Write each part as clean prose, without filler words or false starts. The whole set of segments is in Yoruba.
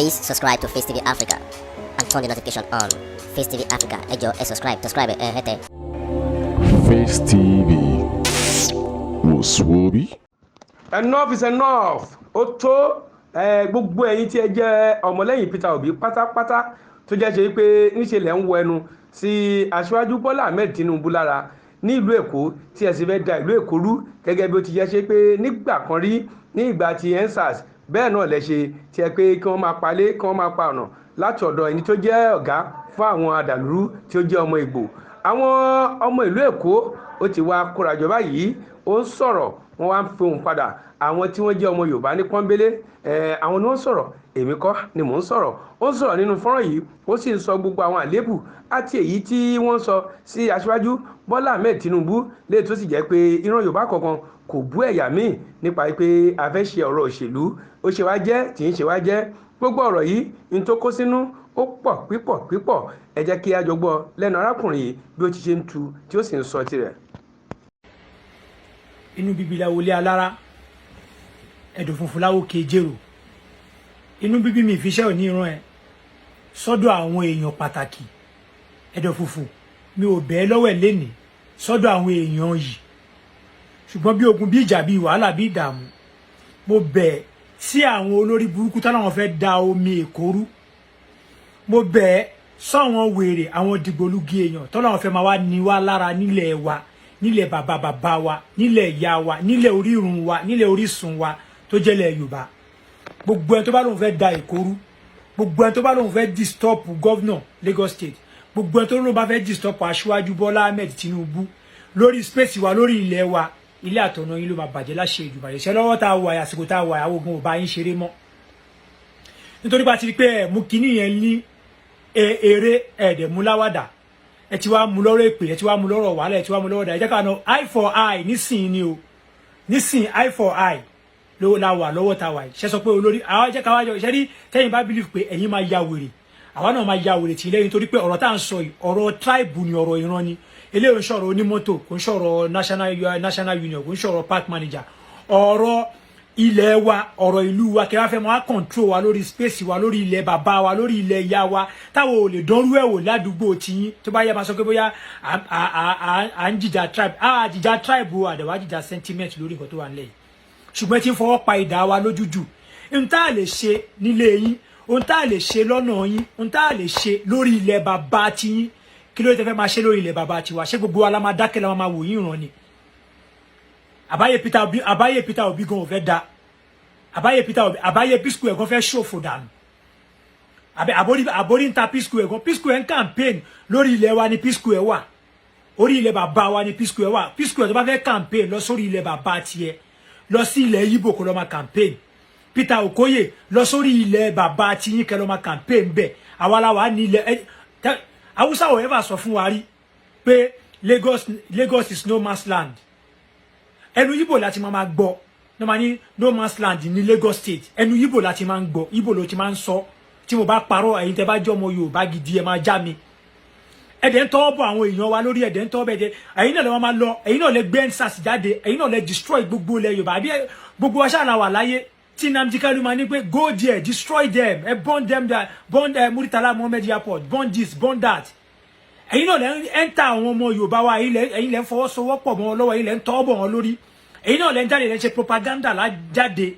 Please subscribe to Facetv Africa and turn the notification on. Facetv Africa, ẹ jọ̀ọ́ subscribe, hete. Face TV was Swoby. Enough is enough. Ó tó gbogbo ẹ̀yin tí ẹ jẹ́ ọmọlẹ́yìn Peter Obi pátápátá tó jẹ́ ṣe pé níṣe lẹ̀ ń wọ ẹnu sí Asiwaju Bola Ahmed Tinubu lára ní ìlú Èkó tí ẹ sì fẹ́ da ìlú Èkó rú gẹ́gẹ́ bí ó ti jẹ́ ṣe pé nígbà kan rí ní ìgbà tí EndSARS bẹ́ẹ̀ náà lẹ ṣe tí ẹ pé kí wọ́n máa palé kí wọ́n máa pa ọ̀nà láti ọ̀dọ̀ ẹni tó jẹ́ ọ̀gá fún àwọn àdàlúrú tí ó jẹ́ ọmọ Ìgbò. Àwọn ọmọ ìlú Èkó ó ti wá kórajọ báyìí ó ń sọ̀rọ̀ wọ́n wá ń fi òun padà àwọn tí wọ́n jẹ́ ọmọ Yorùbá ní pọ́nbélé àwọn ni wọ́n sọ̀rọ̀ èmi kọ́ ni mò ń sọ̀rọ̀ ó ń sọ̀rọ̀ nínú fọ́nrán yìí ó sì ń sọ gbogbo àwọn àléébù àti èyí tí wọ́n sọ sí Asiwaju Bola Ahmed Tinubu léè tó sì jẹ́ pé ìran Yorùbá kankan kò bú ẹ̀yà míì nípa pé a fẹ́ ṣe ọ̀rọ̀ òṣèlú ó ṣe wá jẹ́ tí ń ṣe wá jẹ́ gbogbo ọ̀rọ̀ yìí ní tó kó sínú ó pọ̀ pípọ̀ ẹ jẹ́ kí a jọ gbọ́ lẹ́nu arákùnrin yìí bí ó ti ṣe ń tu tí ó sì ń sọ tirẹ̀. Inú bíbí la wọlé alára ẹ̀dọ̀ funfun láwo kejèrò inú bíbí mi ìfiṣẹ́ òní ìran ẹ̀ sọ́dọ̀ àwọn èèyàn pàtàkì ẹ̀dọ̀ funfun mi ò bẹ́ẹ̀ lọ́wọ́ ẹ̀ lénìí sọ́dọ̀ àwọn èèyàn yìí ṣùgbọ́n bí ogun bí ìjà bí wàhálà bí ìdààmú mo bẹ̀ sí àwọn olórí burúkú táwọn fẹ́ da omi Èkó rú mo bẹ̀ sọ́wọn wèrè àwọn dìgbòlugi èèyàn tọ́lọ́wọ́n fẹ́ máa wá ní wá lára nílẹ̀ wa nílẹ̀ bàbá wa nílẹ̀ ìyá wa nílẹ̀ orírun wa nílẹ̀ orísun wa tó jẹ́lẹ̀ Yorùbá gbogbo ẹni tó bá lóun fẹ́ da Èkó rú gbogbo ẹni tó bá lóun fẹ́ disturb governor Lagos State gbogbo ẹni tó lóun bá fẹ́ disturb Asiwaju Bola Ahmed Tinubu lórí space wa lórí ilẹ̀ wa ilé àtọ̀nà yín ló máa bàjẹ́ láṣẹ ìjùbà ìṣẹ́ lọ́wọ́ tá a wà àsìkò tá a wà àwọn ogun ò bá yín ṣeré mọ́ nítorí bá ti rí pé ẹ̀ mú kinní yẹn ní eré ẹ̀ẹ́dẹ̀ mú láwàdà ẹ ti wá mú lọ́rọ̀ èpè ẹ ti wá mú lọ́rọ̀ wàhálà ẹ ti wá mú lọ́rọ̀ dà ẹ jẹ́ ká nà eye for eye nísìnyí ni o nísìnyí eye for eye ló la wà lọ́wọ́ ta wà yìí ṣe sọ pé olórí àwọn jẹ́ ká wájọ ṣe rí tẹ́yìn bá believe pé ẹ̀yin máa ya wèrè àwa náà máa ya wèrè tì lẹ́yìn torí pé ọ̀rọ̀ tá à ń sọ yìí ọ̀rọ̀ tribe ni ọ̀rọ̀ ìran ni eléyìí ń sọ̀rọ̀ onímọ́tò kò ń sọ̀rọ̀ national union kò ń sọ̀rọ̀ park manager ọ̀rọ̀ ilẹ̀ wa ọ̀rọ̀ ìlú wa kí wọ́n fẹ́ máa control wa lórí space wa lórí ilẹ̀ bàbá wa lórí ilẹ̀ ìyá wa táwọn ò lè dánrú ẹ̀ wò ládùúgbò tiyín tó bá yẹ máa sọ pé bóyá à ń jìjà tribe jìjà tribe o àdàwà jìjà sentiment lórí nǹkan tó wà nílẹ̀ yìí ṣùgbọ́n tí ń fọwọ́ pa ìdá wa lójújù ohun tá a lè ṣe nílé yín ohun tá a lè ṣe lọ́nà yín ohun tá a lè ṣe lórí ilẹ̀ bàbá tiyín kí ló tẹ́ fẹ́ máa ṣe lórí ilẹ̀ bàbá tiwa ṣé gbogbo wa la máa dákẹ́ la máa wò yín ràn ni àbáyé Peter Obi gan ò fẹ́ da àbáyé P Square gan fẹ́ ṣòfò dànù àbórí ń ta P Square gan P Square ń campaign lórí ilẹ̀ wa ni P Square wà orí ilẹ̀ bàbá wa ni P Square wà P Square tó bá fẹ́ campaign lọ sórí ilẹ̀ bàbá tiẹ̀ lọ sí ilẹ̀ Yíbò kó lọ máa campaign Peter Okoye lọ sórí ilẹ̀ bàbá tiyín kẹ́ lọ máa campaign bẹ́ẹ̀ àwa la wà ní ilẹ̀ Hausa ò ever sọ fún wa rí pé Lagos is no man's land ẹnu Yíbò láti máa gbọ́ no máa ní no man's land ní Lagos State ẹnu Yíbò láti máa ń gbọ́ Yíbò ló ti máa ń sọ tí mo bá parọ́ ẹ̀yin tẹ́ bá jẹ́ ọmọ Yorùbá gidi ẹ máa já mi ẹ̀dẹ̀ ń tọ́ bọ̀ àwọn èèyàn wa lórí ẹ̀dẹ̀ ń tọ́ bẹ̀dẹ̀ ẹ̀yin náà lè máa lọ ẹ̀yin náà lè gbé EndSARS jáde ẹ̀yin náà lè destroy gbogbo ilẹ̀ Yorùbá àbí gbogbo aṣáà náà wà láyé tí Nnamdi Kanu máa ní pé go there destroy them burn them there burn Muritala Mohammed airport burn this burn that ẹ̀yin náà lè enter àwọn ọmọ Yorùbá wa ẹ̀yin lè fọwọ́sowọ́pọ̀ mọ́ wọn lọ́wọ́ ẹ̀yin lè ń tọ́ bọ̀ wọn lórí ẹ̀yin náà lè ń jáde lè ṣe propaganda jáde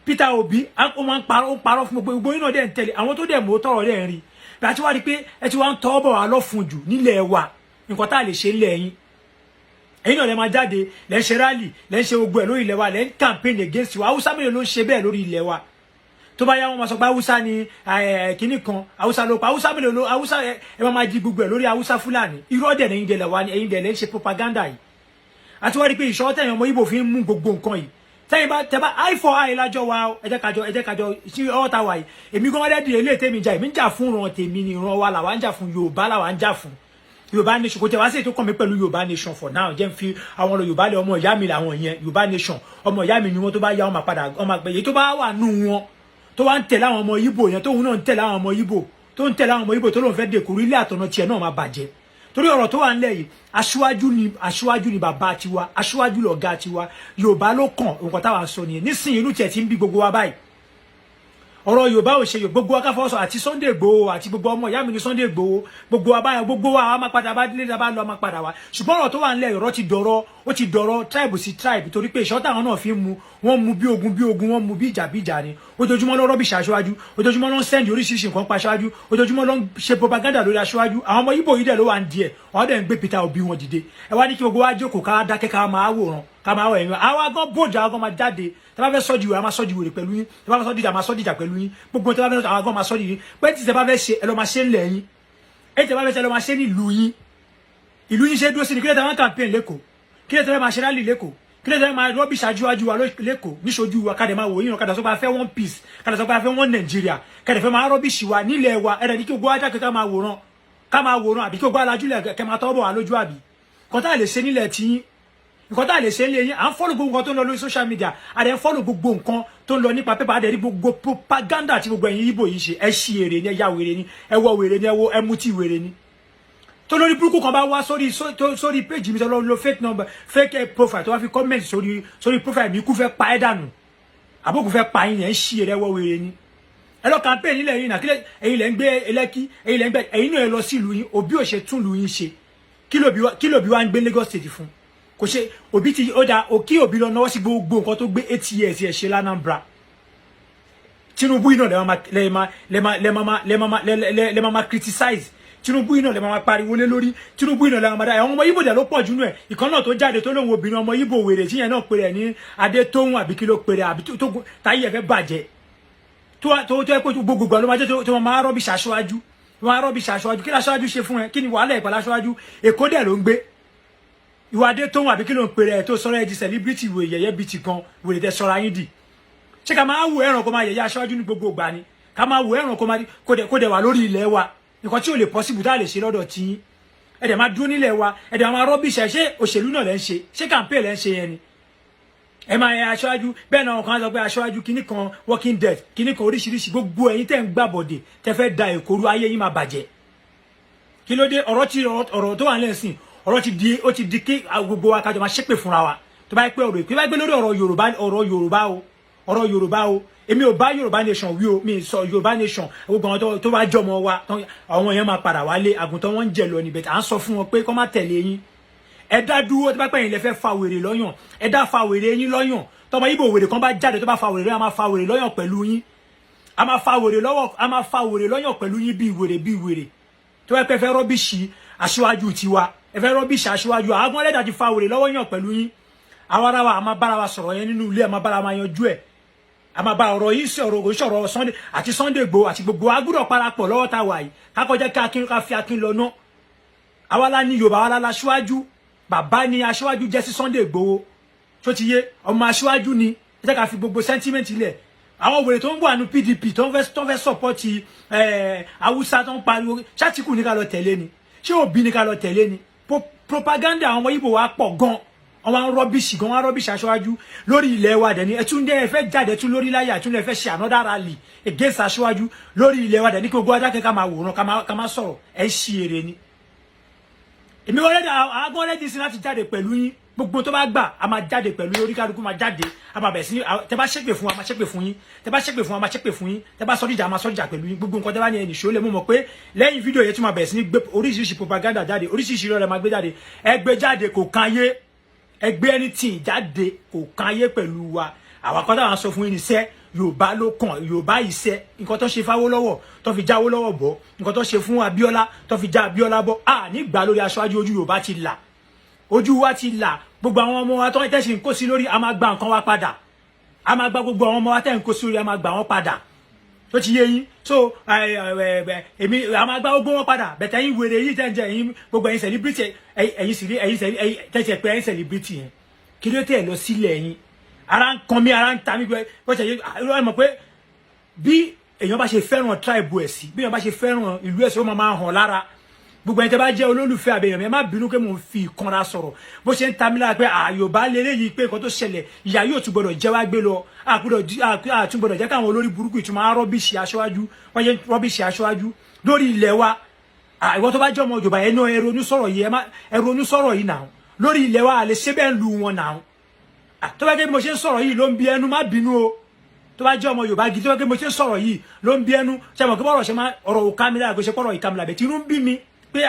Peter Obi ó máa ń parọ́ fún gbogbo yín náà dẹ̀ ń tẹ̀lé àwọn tó dẹ̀ mọ́ tọ̀rọ̀ dẹ̀ ń rí bí a ti wá rí pé ẹ ti wá ń tọ́ bọ̀ wá lọ́fun jù nílẹ̀ wa nǹkan tá a lè ṣe ńlẹ̀ yín ẹ̀yin náà lè máa jáde lè ń ṣe rally lè ń ṣe gbogbo ẹ̀ lórí ilẹ̀ wa lè ń campaign against wa Hausa mélòó ló ń ṣe bẹ́ẹ̀ lórí ilẹ̀ wa tó bá yá wọn máa sọ pé Hausa ni kinní kan Hausa ló pa Hausa mélòó ló Hausa ẹ máa di gbogbo ẹ̀ lórí Hausa Fúlàní irọ́ dẹ̀ lẹ́yìn dẹ̀ wa ni ẹ̀yin dẹ̀ lẹ́ ń ṣe propaganda yìí àti wá rí pé ìṣọ́ tẹ̀yìn ọmọ Ìgbò fi ń mú gbogbo nǹkan yìí tẹ́yìn bá tẹ́ bá eye for eye lájọ́ wa ẹ jẹ́ kájọ sí ọ̀tá wa yìí èmi gan wọ́n dẹ́ ilé tèmi jà èmi ń jà fún ìran tèmi ni ìran wa làwa ń jà fún Yorùbá làwa ń jà fún Yorùbá nation kò tẹ̀ wá sí ètò kàn mí pẹ̀lú Yorùbá nation for now jẹ́ ń fi àwọn Yorùbá lé ọmọ ìyá mi làwọn yẹn Yorùbá nation ọmọ ìyá mi ni wọ́n tó bá yá ọmọ padà ọmọ àgbẹ̀ yìí tó bá wà nù wọn tó wá ń tẹ̀lé àwọn ọmọ Ìgbò yẹn tóun náà ń tẹ̀lé àwọn ọmọ Ìgbò tó ń tẹ̀lé àwọn ọmọ Ìgbò tó lóun fẹ́ dèkùrú ilé àtọ̀nà tiẹ̀ náà máa bàjẹ́ torí ọ̀rọ̀ tó wà ńlẹ̀ yìí Asiwaju ni bàbá tiwa Asiwaju lọ̀gá tiwa Yorùbá ló kàn nǹkan táwa sọ nìyẹn nísìnyí inú tiẹ̀ ti ń bí gbogbo wa báyìí ọ̀rọ̀ Yorùbá ò ṣe gbogbo akáfọwọ́sọ àti Sunday Igboho àti gbogbo ọmọ ìyá mi ní Sunday Igboho gbogbo abáyọ gbogbo wa a máa padà bá délé dábàá lọ máa padà wá ṣùgbọ́n ọ̀rọ̀ tó wà nílẹ̀ ọ̀rọ̀ ti dọ̀rọ̀ tribe sí tribe torí pé ìṣọ́tà àwọn náà fi ń mu wọ́n mu bí ogun wọ́n mu bí ìjà ni ojoojúmọ́ ló rọ́bì Aṣíwájú ojoojúmọ́ ló ń sẹ́ndì oríṣiríṣi nǹkan pa Aṣíwájú ojoojúmọ́ ló ń ṣe propaganda lórí Aṣíwájú àwọn ọmọ Ìgbò yìí dẹ̀ ló wà ń díẹ̀ wọ́n dẹ̀ ń gbé Peter Obi wọn dìde ẹ wá ní kí gbogbo wa jókòó ká dákẹ́ ká máa wòran ká máa wọ ẹ̀yìn àwọn agán bòdà agán máa jáde tí wọ́n bá fẹ́ sọ́ di ìwé a máa sọ́ di ìwé pẹ̀lú yín tí wọ́n bá fẹ́ sọ́ dìjà máa sọ́ dìjà pẹ̀lú yín gbogbo tí wọ́n bá fẹ́ àwọn agán máa sọ́ di yín pé tí tẹ́ bá fẹ́ ṣe ẹ lọ máa ṣe ńlẹ̀ yín ẹ tẹ́ bá fẹ́ ṣe ẹ lọ máa ṣe ní ìlú yín ṣe dúró sí ni kí lè tẹ́ wọ́n campaign lẹ́kọ̀ọ́ kí lè tẹ́ máa ṣe rally lẹ́kọ̀ọ́ kí lè tẹ́ máa rọ́bì Aṣíwájú wa lẹ́kọ̀ọ́ níṣojú wa kàdé máa wò yín kàdé sọ pé a fẹ́ one peace kàdé sọ pé a fẹ́ one Nigeria kàdé fẹ́ máa rọ́bì ṣì wa nílẹ̀ wa ẹ̀rẹ̀ ní kí gbogbo ajá kẹ́kẹ́ máa wòran àbí kí gbogbo alájúlẹ̀ kẹ́ máa tọ́ bọ̀ wá lójú àbí nǹkan tá a lè ṣe nílẹ̀ tí yín nǹkan tá a lè ṣe nílẹ̀ yín à ń fọ́lù gbogbo nǹkan tó ń lọ lórí social media à dẹ̀ ń fọ́lù gbogbo nǹkan tó ń lọ nípa pépà à dẹ̀ rí gbogbo propaganda tí gbogbo ẹ̀yin Ìgbò yìí ṣe ẹ ṣí èrè ni ẹ yá wèrè ni ẹ wọ wèrè ni ẹ mutí wèrè ni tó lórí burúkú kan bá wá sórí page mi tó lọ fake number fake profile tó wá fi comment sórí profile mi kú fẹ́ pa ẹ́ dànù àbókù fẹ́ pa yín ẹ̀ ń ṣí èrè ẹ wọ wèrè ni ẹ lọ campaign nílẹ̀ yín náà kílẹ̀ ẹ̀yin lẹ́ ń gbé Ẹlẹ́kí ẹ̀yin lẹ́ ń gbé ẹ̀yin náà ẹ lọ sí ìlú yín Òbí ò ṣe tún ìlú yín ṣe kí lòbí wá ń gbé Lagos State fún kò ṣe Òbí ti ó da kí Òbí lọ náwó sí gbogbo nǹkan tó gbé 8 years ẹ̀ ṣe l'Anambra Tinubu iná lẹ́ máa criticize Tinubu iná lẹ́ máa pariwo lé lórí Tinubu iná lẹ́ máa dá àwọn ọmọ Ìgbò dẹ̀ ló pọ̀ jù nù ẹ̀ ìkan náà tó jáde tó lóun obìnrin ọmọ Ìgbò wèrè tíyẹn náà pèrè ní Adétóhùn àbí kí ló pèrè àbí tó táyé ẹ̀ fẹ́ bàjẹ́ tó ẹ pé gbogbo ló máa jẹ́ tó máa rọ́bì Aṣíwájú wọ́n á rọ́bì Aṣíwájú kí Aṣíwájú ṣe fún ẹ kí ni wàhálà ìpàlà Aṣíwájú Èkó dẹ̀ ló ń gbé ìwà Adétóhùn àbí kí ló ń pèrè ẹ̀ tó sọ̀rọ̀ ẹ̀ di celebrity wò yẹ̀yẹ́ bíi ti kan wèrè tẹ sọ̀rọ̀ ayín dì ṣé ká máa wò ẹ̀ràn kó máa yẹ̀yẹ́ Aṣíwájú ní gbogbo ìgbà ni ká máa wò ẹ̀ràn kó dẹ̀ wà lórí ilẹ̀ wa nǹkan tí ò lè possible tá a lè ṣe lọ́dọ̀ tí ẹ̀ dẹ̀ máa dúró nílẹ̀ wa ẹ̀ dẹ̀ máa rọ́bì ṣe òṣèlú náà lẹ́ ń ṣe ṣé campaign lẹ́ ń ṣe yẹn ni ẹ máa yẹ Aṣíwájú bẹ́ẹ̀ náà kan sọ pé Aṣíwájú kinní kan Walking Dead kinní kan oríṣiríṣi gbogbo ẹ̀yin tẹ́ ń gbàbọ̀dẹ̀ tẹ́ fẹ́ da Èkó rú ayé yín máa bàjẹ́ kí ló dé ọ̀rọ̀ tó wà lẹ́sìn ọ̀rọ̀ ti di kí gbogbo wa kájọ máa ṣépè fúnra wa tó bá yẹ pé ọ̀rọ̀ ìpín bá gbé lórí ọ̀rọ̀ Yorùbá o èmi ò bá Yorùbá nation wí o mi sọ Yorùbá nation gbogbo àwọn tó bá jọmọ wa àwọn èèyàn máa padà wálé àgùntàn wọn ń jẹ lọ níbẹ̀ à ń sọ fún wọn pé kó má tẹ̀lé yín ẹ dá dúró tó bá pẹ́ yín lẹ fẹ́ fa wèrè lọ́yàn ẹ dá fa wèrè yín lọ́yàn tọmọ Ìgbò wèrè kan bá jáde tó bá fa wèrè lọ́yàn a máa fa wèrè lọ́yàn pẹ̀lú yín a máa fa wèrè lọ́yàn pẹ̀lú yín bí wèrè tó bá pẹ́ fẹ́ rọ́bìṣì Aṣíwájú tiwa ẹ fẹ́ rọ́bìṣì Aṣíwájú àwọn ẹlẹ́dàá ti fa wèrè lọ́wọ́ yàn pẹ̀lú yín àwọn ará wa a máa bára wa sọ̀rọ̀ yẹn nínú ilé a máa bára wa yanjú ẹ̀ a máa bá ọ̀rọ̀ yìí sọ̀rọ̀ Sunday àti Sunday Igboho àti gbogbo agbúdọ̀ parapọ̀ lọ́wọ́ tá a wà yìí kákọjá ká fi Akin lọ ná àwa la ní Yorùbá wa la Aṣíwájú bàbá ni Aṣíwájú jẹ́ sí Sunday Igboho tó ti yé ọmọ Aṣíwájú ni ẹ jẹ́ ká fi gbogbo sentiment ilẹ̀ àwọn wèrè tó ń wà ní PDP tó ń fẹ́ support Haúsá tó ń pariwo ṣáàtìkù ní ká lọ tẹ̀lé ni ṣé Òbí ní ká lọ tẹ̀lé ni propaganda àwọn ọmọ Ìgbò wa pọ̀ gan àwọn rọ́bìṣì gan wọn rọ́bìṣì Aṣíwájú lórí ilẹ̀ wa dẹ̀ ni ẹtún dẹ́ ẹ fẹ́ jáde tún lórí láyé àtúndẹ̀ fẹ́ ṣe another rally against Aṣíwájú lórí ilẹ̀ wa dẹ̀ ní kí gbogbo adákẹ́ ká máa wòran ká máa sọ̀rọ̀ ẹ̀ ṣí èrè ni èmi àgbọn rẹ́dí sí láti jáde pẹ̀lú yín gbogbo tó bá gbà a máa jáde pẹ̀lú yín oríkàdúkú máa jáde a máa bẹ̀rẹ̀ sí tẹ bá ṣépè fún wa máa ṣépè fún yín tẹ bá ṣépè fún wa máa ṣépè fún yín tẹ bá sọdíjà máa sọdíjà pẹ̀lú yín gbogbo nǹkan tẹ bá ní ẹnì ṣó lè mú mọ̀ pé lẹ́yìn fídíò yẹn tí máa bẹ̀rẹ̀ sí ní gbé oríṣiríṣi propaganda jáde oríṣiríṣi rẹ̀ máa gbé jáde ẹgbẹ́ jáde kò kan ayé ẹgbẹ́ anything jáde kò kan ayé pẹ̀lú wa àwọn akọ́tà wọn sọ fún yín níṣẹ́ Yorùbá ló kàn Yorùbá iṣẹ́ nǹkan tó ṣe f'Awólọ́wọ̀ tó fi já Awólọ́wọ̀ bọ́ nǹkan tó ṣe fún Abíọ́lá tó fi já Abíọ́lá bọ́ nígbà lórí Aṣíwájú ojú Yorùbá ti là ojú wa ti là gbogbo àwọn ọmọ wa tó ń tẹ̀sí ń kó sí lórí a máa gba nǹkan wa padà a máa gba gbogbo àwọn ọmọ wa tẹ̀ ń kó sí lórí a máa gbà wọ́n padà tó ti yé yín so èmi a máa gba gbogbo wọn padà bẹ̀tẹ̀ yín wèrè yìí tẹ̀ ń jẹ ẹ̀yin gbogbo ẹ̀yin celebrity ẹ̀yin tẹ̀sí pé ẹ̀yin celebrity yẹn kí ló tẹ̀ lọ sílẹ̀ yín ara ń kan mi ara ń ta mi bó ṣe yé ẹ mọ̀ pé bí èèyàn bá ṣe fẹ́ràn tribe ẹ̀ sí bí èèyàn bá ṣe fẹ́ràn ìlú ẹ̀ sí ó máa hàn lára gbogbo ẹni tẹ́ bá jẹ́ olólùfẹ́ àbẹ̀yàn ẹ má bínú pé mò ń fi ìkanra sọ̀rọ̀ bó ṣe ń ta mí lára pé Yorùbá lélẹ́yìí pé nǹkan tó ṣẹlẹ̀ ìyá yóò tún gbọdọ̀ jẹ́ wá gbé lọ àtún gbọdọ̀ jẹ́ káwọn olórí burúkú ìtumọ̀ rọ́bìṣì Aṣíwájú wọ́n ṣe rọ́bìṣì Aṣíwájú lórí ilẹ̀ wa ìwọ tó bá jẹ́ ọmọ Yorùbá ẹnu ẹ̀rọ onúsọ̀rọ̀ yìí náà lórí ilẹ̀ wa àlè ṣé bẹ́ẹ̀ ń lu wọn náà tó bá jẹ́ bí mo ṣe ń sọ̀rọ̀ yìí ló ń bi ẹnu má bínú o tó bá jẹ́ ọmọ Yorùbá gidi tó bá pé mo ṣe sọ̀rọ̀ yìí ló ń bí ẹnu ṣe mọ̀ pé bọ́rọ̀ ṣe máa ọ̀rọ̀ òkà mi lára kò ṣe pọ̀rọ̀ ìka mi làbẹ̀ tí inú ń bí mi pé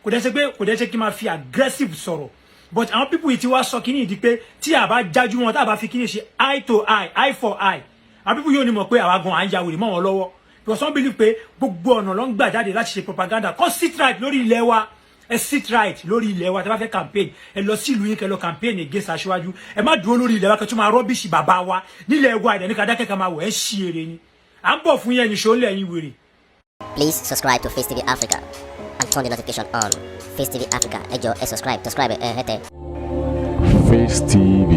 kò dẹ́ ṣe kí n máa fi aggressive sọ̀rọ̀ but àwọn people yìí ti wá sọ kíní ìdí pé tí a bá jájú wọn tá a bá fi kíní ṣe eye to eye eye for eye àwọn people yóò ní mọ̀ pé àwa gan à ń ya wèrè mọ́ wọn lọ́wọ́ because wọ́n believe pé gbogbo ọ̀nà ló ń gbà jáde láti ṣe propaganda kọ́ sit right lórí ilẹ̀ wa ẹ sit right lórí ilẹ̀ wa tí a bá fẹ́ campaign ẹ lọ sí ìlú yín kẹ́ lọ campaign against Aṣíwájú ẹ má dúró lórí ilẹ̀ wa kẹ́ tún máa rọ́bìṣì bàbá wa nílẹ̀ wa ìdẹ̀ ní ká dákẹ́ ká máa wọ̀ ẹ́ ṣí eré ni à ń bọ̀ fún yẹn nìṣó ńlẹ̀ yín wèrè. Please subscribe to Face TV Africa and turn the notification on. Face TV Africa, ẹ jọ̀ọ́ ẹ subscribe hete. Face TV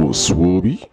was Swoby.